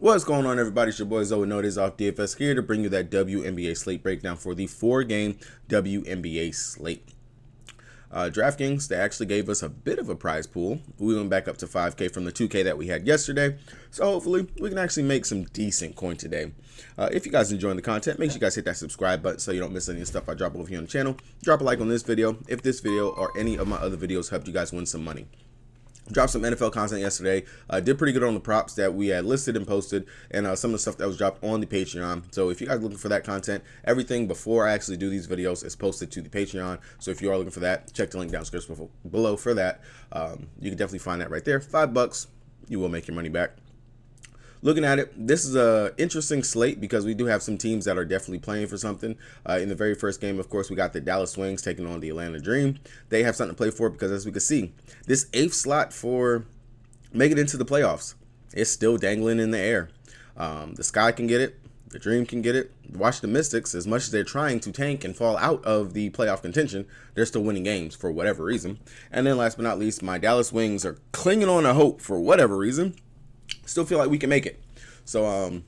What's going on, everybody? It's your boy 06SEP24 DFS here to bring you that WNBA slate breakdown for the 4-game WNBA slate. DraftKings, they actually gave us a bit of a prize pool. We went back up to 5K from the 2K that we had yesterday, so hopefully we can actually make some decent coin today. If you guys enjoying the content, make sure you guys hit that subscribe button so you don't miss any of the stuff I drop over here on the channel. Drop a like on this video if this video or any of my other videos helped you guys win some money. Dropped some NFL content yesterday. Did pretty good on the props that we had listed and posted, and some of the stuff that was dropped on the Patreon. So if you guys are looking for that content, everything before I actually do these videos is posted to the Patreon. So if you are looking for that, check the link down in the description below for that. You can definitely find that right there. $5, you will make your money back. Looking at it, this is a interesting slate because we do have some teams that are definitely playing for something. In the very first game, of course, we got the Dallas Wings taking on the Atlanta Dream. They have something to play for because, as we can see, this 8th slot for making it into the playoffs is still dangling in the air. The Sky can get it. The Dream can get it. The Washington Mystics, as much as they're trying to tank and fall out of the playoff contention, they're still winning games for whatever reason. And then last but not least, my Dallas Wings are clinging on to hope for whatever reason. Still feel like we can make it. So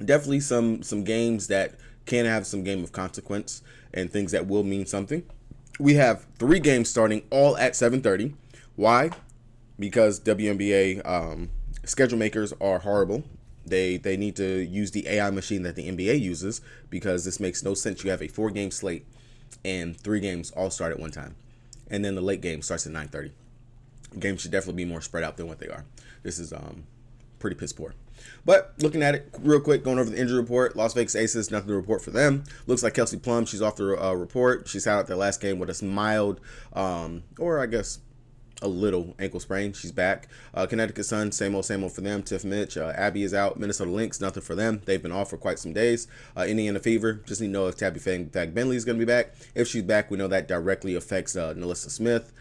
definitely some games that can have some game of consequence and things that will mean something. We have 3 games starting all at 7:30. Why? Because WNBA schedule makers are horrible. They need to use the AI machine that the NBA uses, because this makes no sense. You have a 4-game slate and 3 games all start at one time, and then the late game starts at 9:30. Games should definitely be more spread out than what they are. This is pretty piss poor. But looking at it real quick, going over the injury report, Las Vegas Aces, nothing to report for them. Looks like Kelsey Plum, she's off the report. She's out their last game with a mild, or I guess a little ankle sprain. She's back. Connecticut Sun, same old for them. Tiff Mitch, Abby is out. Minnesota Lynx, nothing for them. They've been off for quite some days. Indiana Fever, just need to know if Tabby Bentley is going to be back. If she's back, we know that directly affects Nalissa Smith.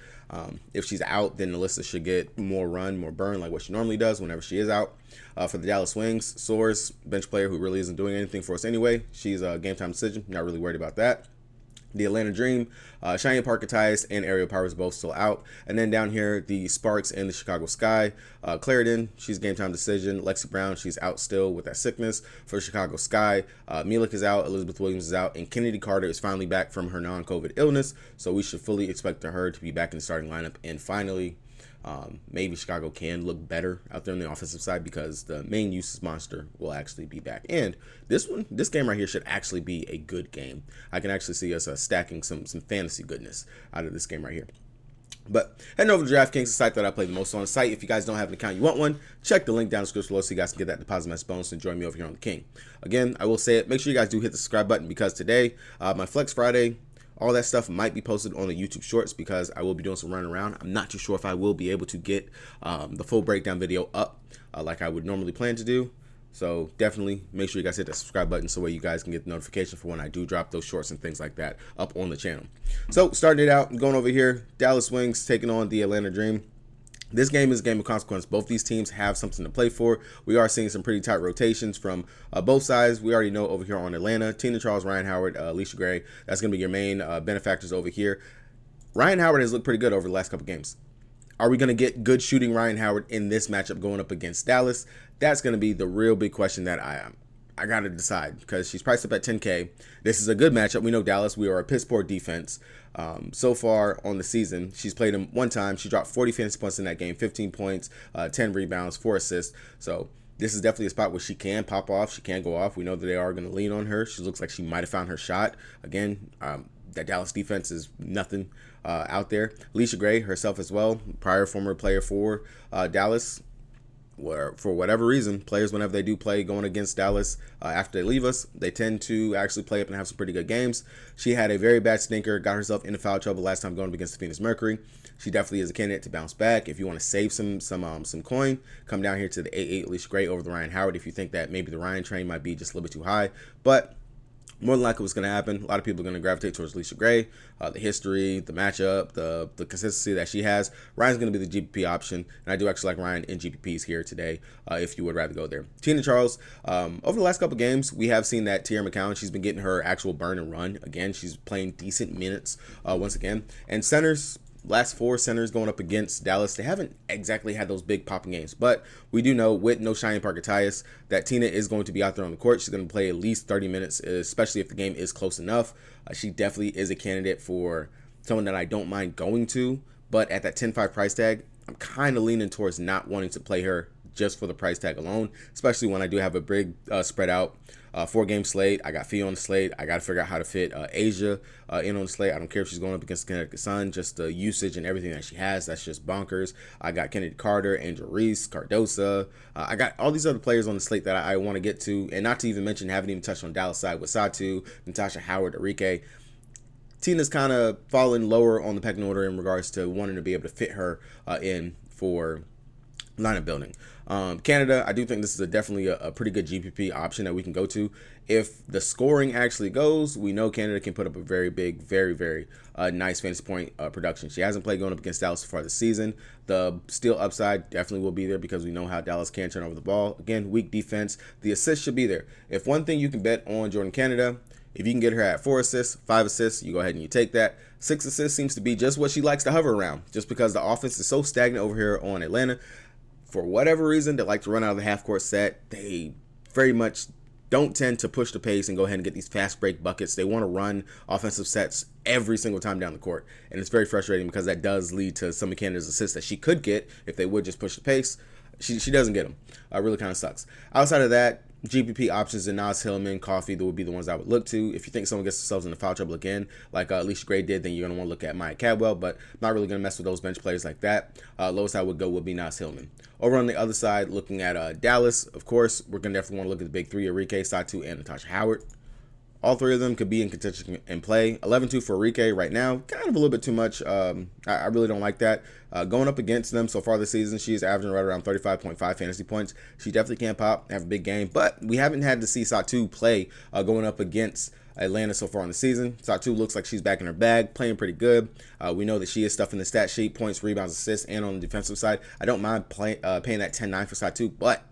If she's out, then Nalissa should get more run, more burn, like what she normally does whenever she is out. For the Dallas Wings, Soares, bench player who really isn't doing anything for us anyway. She's a game time decision. Not really worried about that. The Atlanta Dream, Cheyenne Parker-Tice and Aerial Powers both still out. And then down here, the Sparks and the Chicago Sky. Clarendon, she's game time decision. Lexi Brown, she's out still with that sickness. For the Chicago Sky, Mielik is out, Elizabeth Williams is out, and Kennedy Carter is finally back from her non-COVID illness. So we should fully expect her to be back in the starting lineup. And finally, maybe Chicago can look better out there on the offensive side, because the main uses monster will actually be back. And this game right here should actually be a good game. I can actually see us stacking some fantasy goodness out of this game right here. But heading over to DraftKings, the site that I play the most on the site. If you guys don't have an account, you want one, check the link down in the description below so you guys can get that deposit match bonus and join me over here on the King. Again, I will say it, make sure you guys do hit the subscribe button, because today, my Flex Friday, all that stuff might be posted on the YouTube Shorts, because I will be doing some running around. I'm not too sure if I will be able to get the full breakdown video up like I would normally plan to do. So definitely make sure you guys hit that subscribe button so you guys can get the notification for when I do drop those shorts and things like that up on the channel. So starting it out, going over here, Dallas Wings taking on the Atlanta Dream. This game is a game of consequence. Both these teams have something to play for. We are seeing some pretty tight rotations from both sides. We already know over here on Atlanta, Tina Charles, Ryan Howard, Alicia Gray. That's going to be your main benefactors over here. Ryan Howard has looked pretty good over the last couple games. Are we going to get good shooting Ryan Howard in this matchup going up against Dallas? That's going to be the real big question that I got to decide, because she's priced up at 10K. This is a good matchup. We know Dallas. We are a piss poor defense. So far on the season, she's played him one time. She dropped 40 fantasy points in that game, 15 points, 10 rebounds, 4 assists. So this is definitely a spot where she can pop off. She can go off. We know that they are going to lean on her. She looks like she might have found her shot. Again, that Dallas defense is nothing out there. Alicia Gray herself as well, prior former player for Dallas. Where for whatever reason, players, whenever they do play going against Dallas after they leave us, they tend to actually play up and have some pretty good games. She had a very bad stinker, got herself into foul trouble last time going up against the Phoenix Mercury. She definitely is a candidate to bounce back. If you want to save some coin, come down here to the 8-8 Alicia Gray over the Ryan Howard if you think that maybe the Ryan train might be just a little bit too high. But more than likely what's going to happen, a lot of people are going to gravitate towards Alicia Gray. The history, the matchup, the consistency that she has. Ryan's going to be the GPP option, and I do actually like Ryan in GPPs here today if you would rather go there. Tina Charles, over the last couple games, we have seen that Tierra McCowan, she's been getting her actual burn and run. Again, she's playing decent minutes once again. And centers, last 4 centers going up against Dallas, they haven't exactly had those big popping games. But we do know with no Shining Parker Tyus that Tina is going to be out there on the court. She's going to play at least 30 minutes, especially if the game is close enough. She definitely is a candidate for someone that I don't mind going to. But at that 10.5 price tag, I'm kind of leaning towards not wanting to play her just for the price tag alone, especially when I do have a big spread out 4-game slate. I got Fee on the slate. I got to figure out how to fit Asia in on the slate. I don't care if she's going up against Connecticut Sun, just the usage and everything that she has. That's just bonkers. I got Kennedy Carter, Angel Reese, Cardosa. I got all these other players on the slate that I want to get to, and not to even mention, haven't even touched on Dallas side with Satu, Natasha Howard, Arike. Tina's kind of fallen lower on the pecking order in regards to wanting to be able to fit her in for lineup building. Canada, I do think this is definitely a pretty good GPP option that we can go to. If the scoring actually goes, we know Canada can put up a very big, very nice fantasy point production. She hasn't played going up against Dallas so far this season. The steal upside definitely will be there because we know how Dallas can turn over the ball. Again, weak defense. The assist should be there. If one thing you can bet on Jordan Canada, if you can get her at 4 assists, 5 assists, you go ahead and you take that. 6 assists seems to be just what she likes to hover around, just because the offense is so stagnant over here on Atlanta. For whatever reason, they like to run out of the half-court set. They very much don't tend to push the pace and go ahead and get these fast break buckets. They want to run offensive sets every single time down the court. And it's very frustrating because that does lead to some of Canada's assists that she could get if they would just push the pace. She doesn't get them. Really kind of sucks. Outside of that, GPP options and Nas Hillman, Coffee, that would be the ones I would look to. If you think someone gets themselves into foul trouble again, like Alicia Gray did, then you're going to want to look at Maya Cadwell, but I'm not really going to mess with those bench players like that. Lowest I would go would be Nas Hillman. Over on the other side, looking at Dallas, of course, we're going to definitely want to look at the big 3, Arike, Satu, and Natasha Howard. All 3 of them could be in contention and play. 11-2 for Arike right now, kind of a little bit too much. I really don't like that. Going up against them so far this season, she's averaging right around 35.5 fantasy points. She definitely can pop, have a big game, but we haven't had to see Satu play going up against Atlanta so far in the season. Satu looks like she's back in her bag, playing pretty good. We know that she is stuffing the stat sheet, points, rebounds, assists, and on the defensive side. I don't mind paying that 10-9 for Satu, but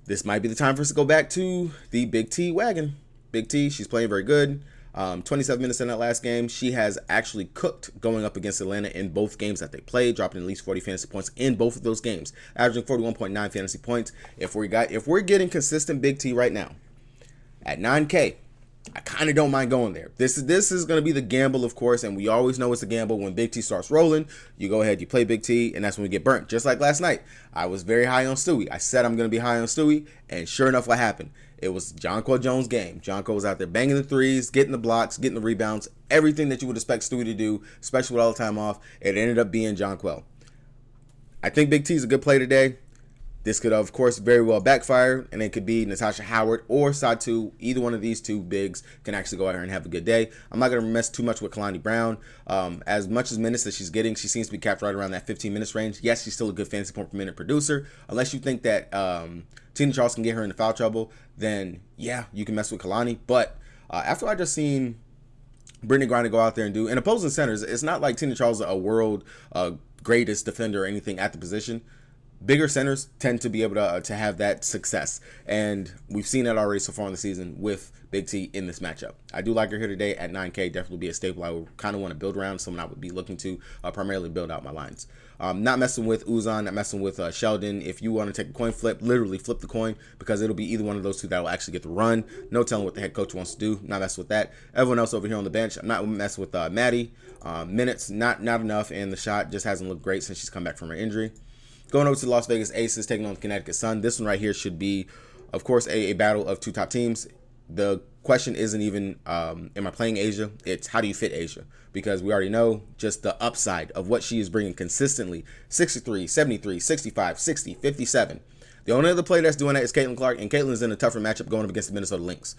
this might be the time for us to go back to the Big T wagon. Big T, she's playing very good. 27 minutes in that last game. She has actually cooked going up against Atlanta in both games that they played, dropping at least 40 fantasy points in both of those games, averaging 41.9 fantasy points. If we're getting consistent Big T right now at 9K, I kind of don't mind going there. This is going to be the gamble, of course, and we always know it's a gamble. When Big T starts rolling, you go ahead, you play Big T, and that's when we get burnt. Just like last night, I was very high on Stewie. I said I'm going to be high on Stewie, and sure enough, what happened? It was Jonquel Jones' game. Jonquel was out there banging the threes, getting the blocks, getting the rebounds, everything that you would expect Stewie to do, especially with all the time off. It ended up being Jonquel. I think Big T is a good play today. This could, of course, very well backfire, and it could be Natasha Howard or Satu. Either one of these 2 bigs can actually go out here and have a good day. I'm not going to mess too much with Kalani Brown. As much as minutes that she's getting, she seems to be capped right around that 15 minutes range. Yes, she's still a good fantasy point per minute producer. Unless you think that Tina Charles can get her into foul trouble, then yeah, you can mess with Kalani. But after I just seen Brittany Griner go out there and do, and opposing centers, it's not like Tina Charles is a world greatest defender or anything at the position. Bigger centers tend to be able to have that success, and we've seen that already so far in the season with Big T in this matchup. I do like her here today at 9K. Definitely be a staple I would kind of want to build around, someone I would be looking to primarily build out my lines. Not messing with Uzan, not messing with Sheldon. If you want to take a coin flip, literally flip the coin, because it'll be either one of those 2 that will actually get the run. No telling what the head coach wants to do. Not messing with that. Everyone else over here on the bench, I'm not messing with Maddie. Minutes, not enough, and the shot just hasn't looked great since she's come back from her injury. Going over to the Las Vegas Aces, taking on the Connecticut Sun. This one right here should be, of course, a battle of 2 top teams. The question isn't even, am I playing Asia? It's how do you fit Asia? Because we already know just the upside of what she is bringing consistently. 63, 73, 65, 60, 57. The only other player that's doing that is Caitlin Clark, and Caitlin's in a tougher matchup going up against the Minnesota Lynx.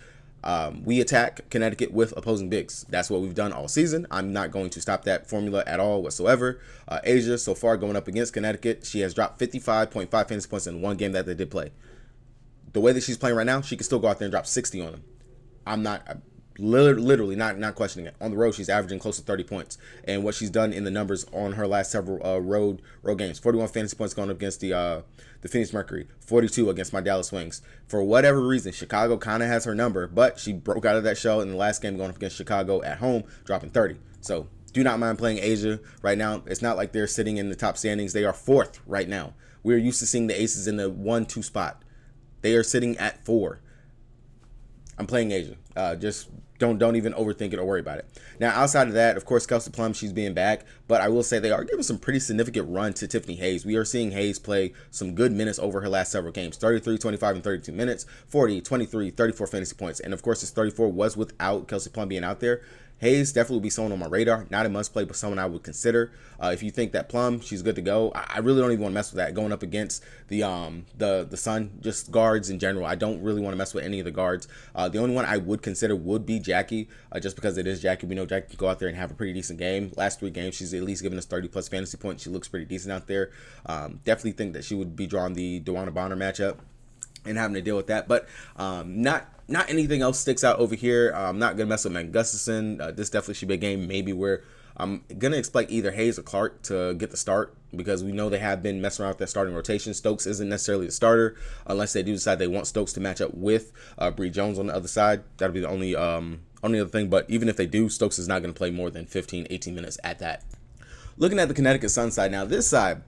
We attack Connecticut with opposing bigs. That's what we've done all season. I'm not going to stop that formula at all whatsoever. Asia, so far going up against Connecticut, she has dropped 55.5 fantasy points in one game that they did play. The way that she's playing right now, she can still go out there and drop 60 on them. I'm literally not questioning it. On the road, she's averaging close to 30 points. And what she's done in the numbers on her last several road games, 41 fantasy points going up against the Phoenix Mercury, 42 against my Dallas Wings. For whatever reason, Chicago kind of has her number, but she broke out of that shell in the last game going up against Chicago at home, dropping 30. So Do not mind playing Asia right now. It's not like they're sitting in the top standings. They are 4th right now. We're used to seeing the Aces in the 1-2 spot. They are sitting at 4. I'm playing Asia. Just don't even overthink it or worry about it. Now, outside of that, of course, Kelsey Plum, she's being back, but I will say they are giving some pretty significant run to Tiffany Hayes. We are seeing Hayes play some good minutes over her last several games. 33, 25, and 32 minutes, 40, 23, 34 fantasy points. And of course, this 34 was without Kelsey Plum being out there. Hayes definitely will be someone on my radar. Not a must play, but someone I would consider. If you think that Plum, she's good to go. I really don't even want to mess with that. Going up against the Sun, just guards in general. I don't really want to mess with any of the guards. The only one I would consider would be Jackie, just because it is Jackie. We know Jackie can go out there and have a pretty decent game. Last 3 games, she's at least given us 30+ fantasy points. She looks pretty decent out there. Definitely think that she would be drawing the Wnba Bonner matchup and having to deal with that, but not anything else sticks out over here. I'm not gonna mess with Gustafson. This definitely should be a game maybe where I'm gonna expect either Hayes or Clark to get the start, because we know they have been messing around with that starting rotation. Stokes isn't necessarily the starter unless they do decide they want Stokes to match up with Bree Jones on the other side. That'll be the only other thing. But even if they do, Stokes is not gonna play more than 15-18 minutes at that. Looking at the Connecticut Sun side now, this side,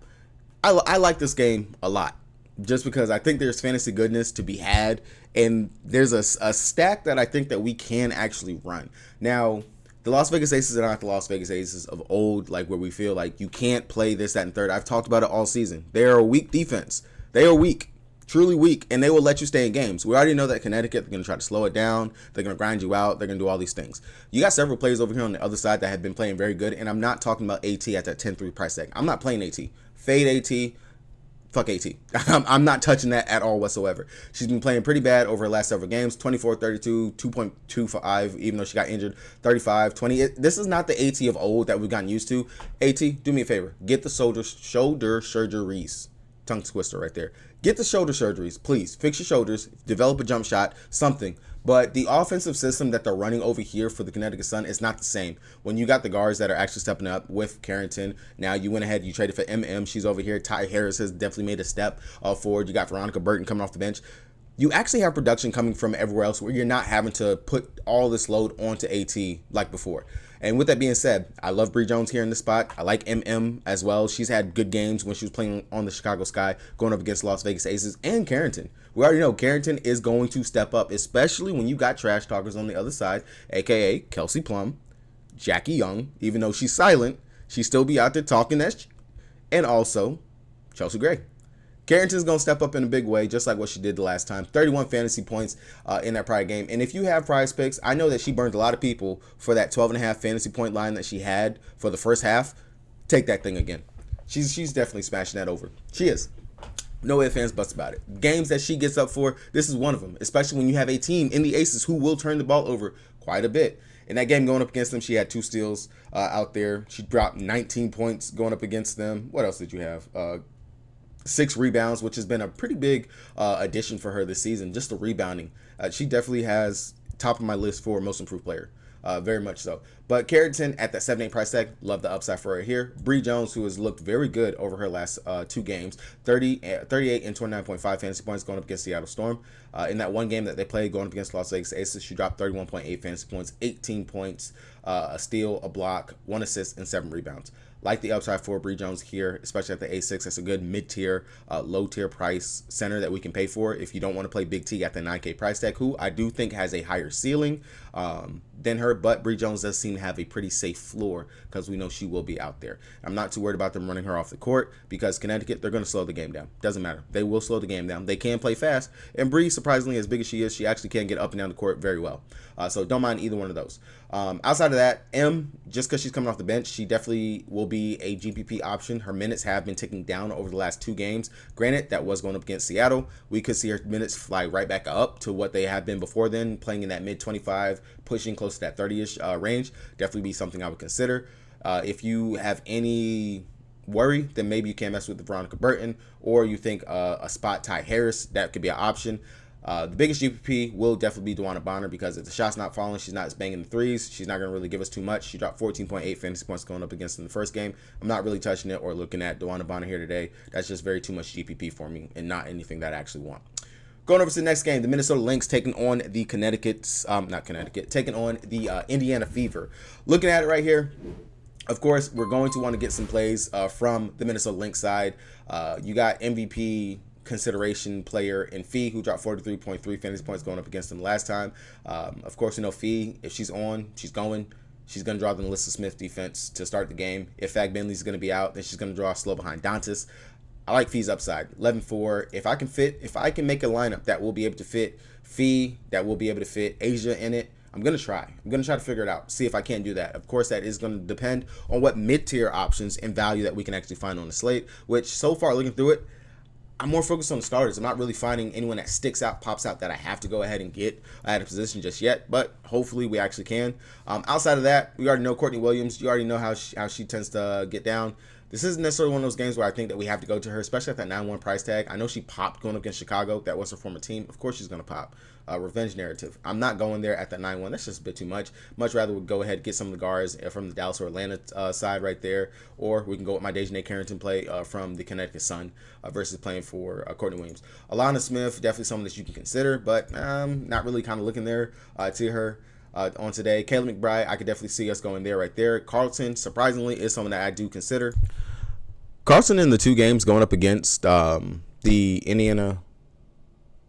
I like this game a lot, just because I think there's fantasy goodness to be had, and there's a stack that I think that we can actually run. Now, the Las Vegas Aces are not the Las Vegas Aces of old, like where we feel like you can't play this, that, and third. I've talked about it all season. They are a weak defense. They are weak, truly weak, and they will let you stay in games. We already know that Connecticut, they're going to try to slow it down. They're going to grind you out. They're going to do all these things. You got several players over here on the other side that have been playing very good, and I'm not talking about AT at that 10-3 price tag. I'm not playing AT. Fade AT. Fuck AT. I'm not touching that at all whatsoever. She's been playing pretty bad over her last several games. 24, 32, 2.25, even though she got injured. 35, 20. This is not the AT of old that we've gotten used to. AT, do me a favor. Get the shoulder surgeries. Tongue twister right there. Get the shoulder surgeries, please. Fix your shoulders. Develop a jump shot. Something. But the offensive system that they're running over here for the Connecticut Sun is not the same. When you got the guards that are actually stepping up with Carrington, now you went ahead, you traded for MM. She's over here. Ty Harris has definitely made a step forward. You got Veronica Burton coming off the bench. You actually have production coming from everywhere else where you're not having to put all this load onto AT like before. And with that being said, I love Bree Jones here in this spot. I like MM as well. She's had good games when she was playing on the Chicago Sky, going up against Las Vegas Aces, and Carrington. We already know Carrington is going to step up, especially when you got trash talkers on the other side, aka Kelsey Plum, Jackie Young. Even though she's silent, she still be out there talking that shit. And also Chelsea Gray. Carrington's going to step up in a big way, just like what she did the last time. 31 fantasy points in that prior game. And if you have prize picks, I know that she burned a lot of people for that 12.5 fantasy point line that she had for the first half. Take that thing again. She's definitely smashing that over. She is. No ifs, ands, buts about it. Games that she gets up for, this is one of them, especially when you have a team in the Aces who will turn the ball over quite a bit. In that game going up against them, she had 2 steals out there. She dropped 19 points going up against them. What else did you have? 6 rebounds, which has been a pretty big addition for her this season. Just the rebounding. She definitely has top of my list for most improved player. Very much so. But Carrington at that 7-8 price tag, love the upside for her here. Bree Jones, who has looked very good over her last 2 games, 38 and 29.5 fantasy points going up against Seattle Storm. In that one game that they played going up against Las Vegas Aces, she dropped 31.8 fantasy points, 18 points, a steal, a block, 1 assist, and 7 rebounds. Like the upside for Bree Jones here, especially at the A6. That's a good mid-tier, low-tier price center that we can pay for if you don't want to play Big T at the 9K price tag, who I do think has a higher ceiling than her, but Bree Jones does seem to have a pretty safe floor because we know she will be out there. I'm not too worried about them running her off the court because Connecticut, they're going to slow the game down. Doesn't matter. They will slow the game down. They can play fast, and Bree, surprisingly, as big as she is, she actually can get up and down the court very well. So don't mind either one of those. Outside of that, M, just because she's coming off the bench, she definitely will be a GPP option. Her minutes have been ticking down over the last 2 games. Granted, that was going up against Seattle. We could see her minutes fly right back up to what they have been before then, playing in that mid-25, pushing close to that 30-ish range. Definitely be something I would consider. If you have any worry, then maybe you can mess with the Veronica Burton, or you think a spot Ty Harris, that could be an option. The biggest GPP will definitely be Wnba Bonner because if the shot's not falling, she's not banging the threes. She's not going to really give us too much. She dropped 14.8 fantasy points going up against in the first game. I'm not really touching it or looking at Wnba Bonner here today. That's just very too much GPP for me and not anything that I actually want. Going over to the next game, the Minnesota Lynx taking on the taking on the Indiana Fever. Looking at it right here, Of course, we're going to want to get some plays from the Minnesota Lynx side. You got MVP consideration player in Fee, who dropped 43.3 fantasy points going up against them last time. Of course, Fee, if she's on, she's going. She's going to draw the Alyssa Smith defense to start the game. If Fag Bentley's going to be out, then she's going to draw slow behind Dantas. I like Fee's upside. 11-4. If I can make a lineup that will be able to fit Fee, that will be able to fit Asia in it, I'm going to try. I'm going to try to figure it out, see if I can do that. Of course, that is going to depend on what mid-tier options and value that we can actually find on the slate, which so far, looking through it, I'm more focused on the starters. I'm not really finding anyone that sticks out, pops out that I have to go ahead and get at a position just yet, but hopefully we actually can. Outside of that, we already know Courtney Williams. You already know how she tends to get down. This isn't necessarily one of those games where I think that we have to go to her, especially at that 9-1 price tag. I know she popped going up against Chicago. That was her former team. Of course she's going to pop. Revenge narrative. I'm not going there at that 9-1. That's just a bit too much. Much rather would go ahead and get some of the guards from the Dallas or Atlanta side right there, or we can go with my Dejanay Carrington play from the Connecticut Sun versus playing for Courtney Williams. Alana Smith, definitely someone that you can consider, but not really kind of looking there to her. On today, Kayla McBride, I could definitely see us going there right there. Carlton, surprisingly, is someone that I do consider. Carlton in the 2 games going up against the Indiana,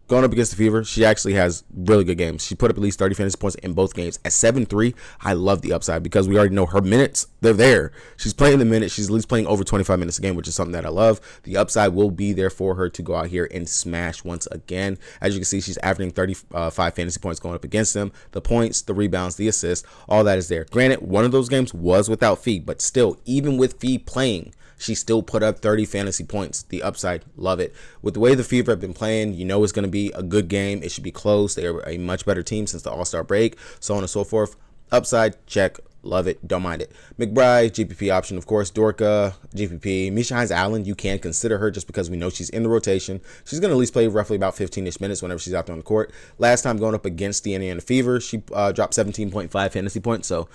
going up against the Fever, she actually has really good games. She put up at least 30 fantasy points in both games. At 7-3, I love the upside because we already know her minutes, they're there. She's playing the minutes. She's at least playing over 25 minutes a game, which is something that I love. The upside will be there for her to go out here and smash once again. As you can see, she's averaging 35 fantasy points going up against them. The points, the rebounds, the assists, all that is there. Granted, one of those games was without Fee, but still, even with Fee playing, she still put up 30 fantasy points. The upside, love it. With the way the Fever have been playing, you know it's going to be a good game. It should be close. They're a much better team since the All-Star break, so on and so forth. Upside, check. Love it. Don't mind it. McBride, GPP option, of course. Dorka, GPP. Misha Hines-Allen, you can consider her just because we know she's in the rotation. She's going to at least play roughly about 15-ish minutes whenever she's out there on the court. Last time going up against the Indiana Fever, she dropped 17.5 fantasy points, so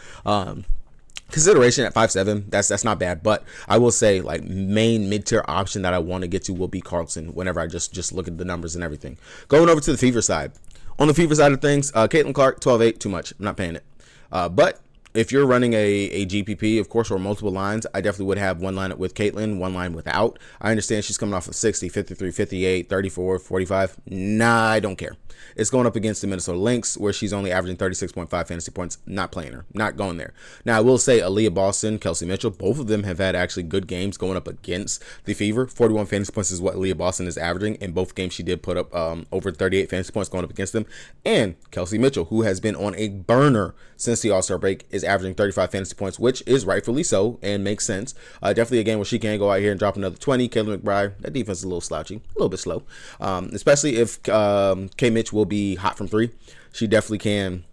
consideration at 5'7", that's not bad, but I will say like main mid-tier option that I want to get to will be Carlton whenever I just look at the numbers and everything. Going over to the Fever side. On the Fever side of things, Caitlin Clark, 12-8, too much. I'm not paying it. But if you're running a GPP, of course, or multiple lines, I definitely would have one lineup with Caitlin, one line without. I understand she's coming off of 60, 53, 58, 34, 45. Nah, I don't care. It's going up against the Minnesota Lynx, where she's only averaging 36.5 fantasy points. Not playing her. Not going there. Now, I will say Aaliyah Boston, Kelsey Mitchell, both of them have had actually good games going up against the Fever. 41 fantasy points is what Aaliyah Boston is averaging. In both games, she did put up over 38 fantasy points going up against them. And Kelsey Mitchell, who has been on a burner since the All-Star break, is averaging 35 fantasy points, which is rightfully so and makes sense. Definitely a game where she can go out here and drop another 20. Kayla McBride, that defense is a little slouchy, a little bit slow, especially if K. Mitch will be hot from 3. She definitely can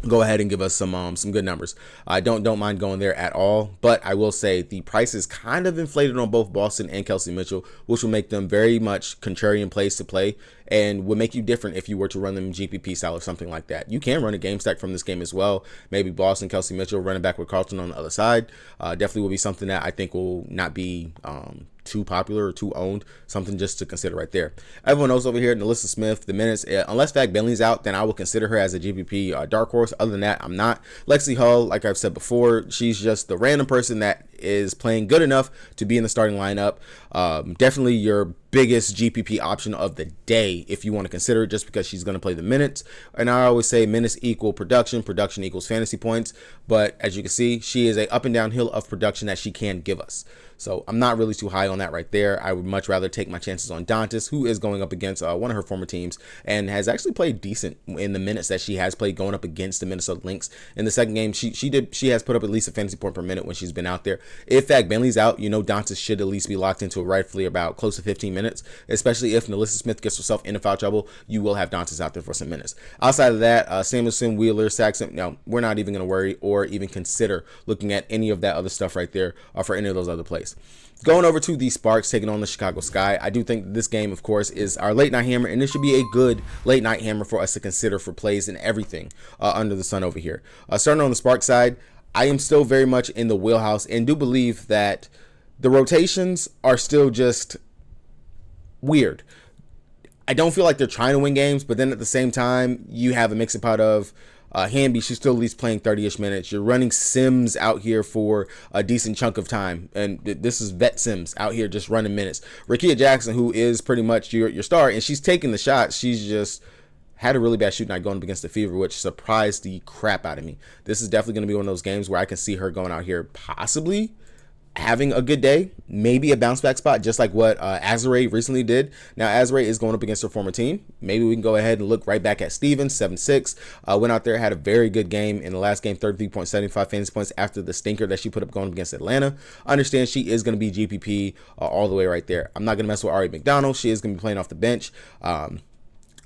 go ahead and give us some good numbers. I don't mind going there at all, but I will say the price is kind of inflated on both Boston and Kelsey Mitchell, which will make them very much contrarian plays to play and would make you different if you were to run them GPP style or something like that. You can run a game stack from this game as well. Maybe Boston, Kelsey Mitchell, running back with Carlton on the other side. Definitely will be something that I think will not be too popular or too owned. Something just to consider right there. Everyone knows over here, Alyssa Smith, the minutes, unless Fag Bentley's out, then I will consider her as a GPP dark horse. Other than that, I'm not. Lexi Hull, like I've said before, she's just the random person that is playing good enough to be in the starting lineup. Definitely your biggest GPP option of the day if you want to consider it, just because she's going to play the minutes. And I always say minutes equal production, production equals fantasy points. But as you can see, she is a up and down hill of production that she can give us. So I'm not really too high on that right there. I would much rather take my chances on Dantas, who is going up against one of her former teams and has actually played decent in the minutes that she has played going up against the Minnesota Lynx. In the second game, she has put up at least a fantasy point per minute when she's been out there. If Fag Bentley's out, you know Dantas should at least be locked into rightfully about close to 15 minutes, especially if Alyssa Smith gets herself into foul trouble. You will have Dantas out there for some minutes. Outside of that, Samuelson, Wheeler, Saxon, no, we're not even going to worry or even consider looking at any of that other stuff right there for any of those other plays. Going over to the Sparks taking on the Chicago Sky, I do think this game, of course, is our late night hammer, and this should be a good late night hammer for us to consider for plays and everything under the sun over here. Starting on the Sparks side, I am still very much in the wheelhouse and do believe that the rotations are still just weird. I don't feel like they're trying to win games, but then at the same time, you have a mixing pot of Wnba, she's still at least playing 30-ish minutes. You're running Sims out here for a decent chunk of time, and this is vet Sims out here just running minutes. Rakia Jackson, who is pretty much your star, and she's taking the shots. She's just had a really bad shooting night going up against the Fever, which surprised the crap out of me. This is definitely going to be one of those games where I can see her going out here possibly having a good day, maybe a bounce back spot, just like what Azure recently did. Now, Azure is going up against her former team. Maybe we can go ahead and look right back at Stevens, 7-6. Went out there, had a very good game in the last game, 33.75 fantasy points after the stinker that she put up going up against Atlanta. Understand she is going to be GPP all the way right there. I'm not going to mess with Ari McDonald. She is going to be playing off the bench.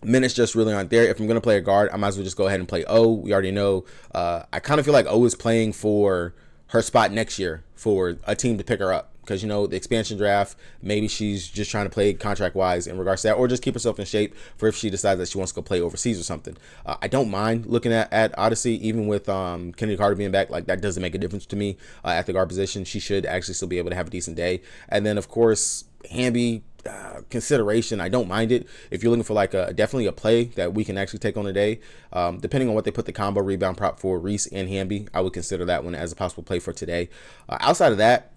Minutes just really aren't there. If I'm going to play a guard, I might as well just go ahead and play O. We already know. I kind of feel like O is playing for her spot next year for a team to pick her up, because, you know, the expansion draft, maybe she's just trying to play contract wise in regards to that, or just keep herself in shape for if she decides that she wants to go play overseas or something. I don't mind looking at Odyssey, even with Kennedy Carter being back. Like, that doesn't make a difference to me at the guard position. She should actually still be able to have a decent day. And then, of course, Wnba, consideration, I don't mind it if you're looking for like definitely a play that we can actually take on a day, depending on what they put the combo rebound prop for Reese and Wnba. I would consider that one as a possible play for today. Outside of that,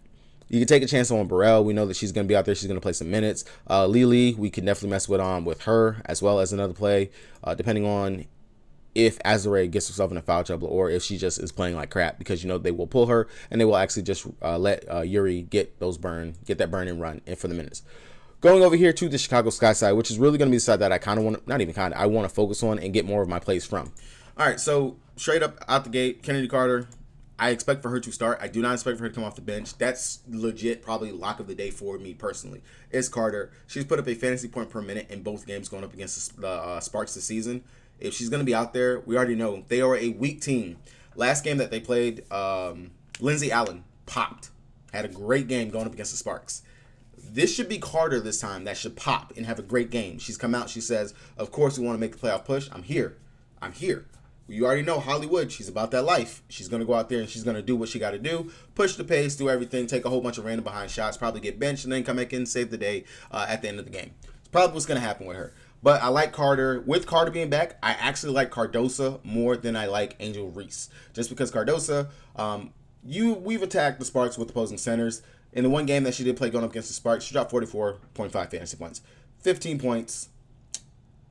you can take a chance on Burrell. We know that she's going to be out there. She's going to play some minutes. Lily, we can definitely mess with her as well as another play, depending on if Azure gets herself in a foul trouble or if she just is playing like crap, because, you know, they will pull her and they will actually just let Yuri get that burn and run in for the minutes. Going over here to the Chicago Sky side, which is really going to be the side that I kind of want to, not even kind of, I want to focus on and get more of my plays from. All right, so straight up out the gate, Kennedy Carter, I expect for her to start. I do not expect for her to come off the bench. That's legit probably lock of the day for me personally. It's Carter. She's put up a fantasy point per minute in both games going up against the Sparks this season. If she's going to be out there, we already know they are a weak team. Last game that they played, Lindsey Allen popped. Had a great game going up against the Sparks. This should be Carter this time that should pop and have a great game. She's come out. She says, of course, we want to make the playoff push. I'm here. You already know Hollywood. She's about that life. She's going to go out there and she's going to do what she got to do. Push the pace, do everything, take a whole bunch of random behind shots, probably get benched, and then come back in and save the day at the end of the game. It's probably what's going to happen with her. But I like Carter. With Carter being back, I actually like Cardosa more than I like Angel Reese. Just because Cardosa, we've attacked the Sparks with opposing centers. In the one game that she did play going up against the Sparks, she dropped 44.5 fantasy points. 15 points,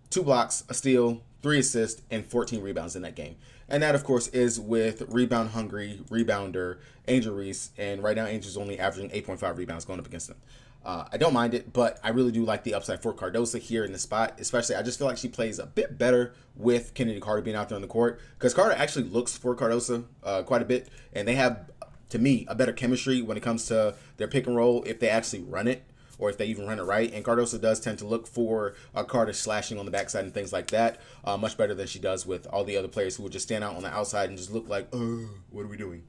2 blocks, a steal, 3 assists, and 14 rebounds in that game. And that, of course, is with rebound-hungry rebounder Angel Reese. And right now, Angel's only averaging 8.5 rebounds going up against them. I don't mind it, but I really do like the upside for Cardosa here in the spot. Especially, I just feel like she plays a bit better with Kennedy Carter being out there on the court. Because Carter actually looks for Cardosa quite a bit. And they have, to me, a better chemistry when it comes to their pick and roll if they actually run it, or if they even run it right. And Cardosa does tend to look for Carter slashing on the backside and things like that much better than she does with all the other players who would just stand out on the outside and just look like, what are we doing?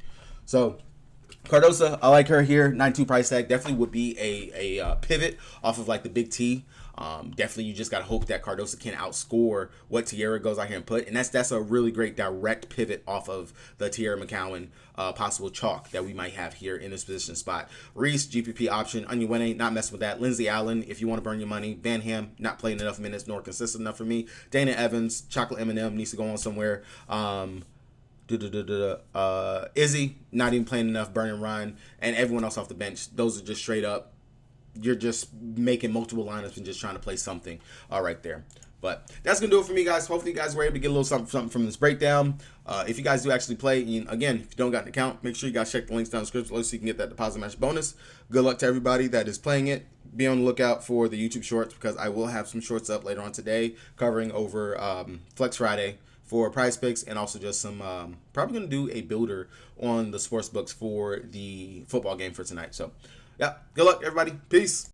So Cardosa, I like her here. 9.2 price tag. Definitely would be a pivot off of like the big T. Definitely, you just got to hope that Cardosa can outscore what Tierra goes out here and put. And that's a really great direct pivot off of the Tierra McCowan possible chalk that we might have here in this position spot. Reese, GPP option. Wnba, not messing with that. Lindsey Allen, if you want to burn your money. Van Ham, not playing enough minutes nor consistent enough for me. Dana Evans, Chocolate M&M needs to go on somewhere. Izzy, not even playing enough, burn and run. And everyone else off the bench. Those are just straight up, you're just making multiple lineups and just trying to play something right there. But that's going to do it for me, guys. Hopefully, you guys were able to get a little something from this breakdown. If you guys do actually play, again, if you don't got an account, make sure you guys check the links down in the description below so you can get that deposit match bonus. Good luck to everybody that is playing it. Be on the lookout for the YouTube shorts, because I will have some shorts up later on today covering over Flex Friday for prize picks, and also just some probably going to do a builder on the sports books for the football game for tonight. So, yeah, good luck, everybody. Peace.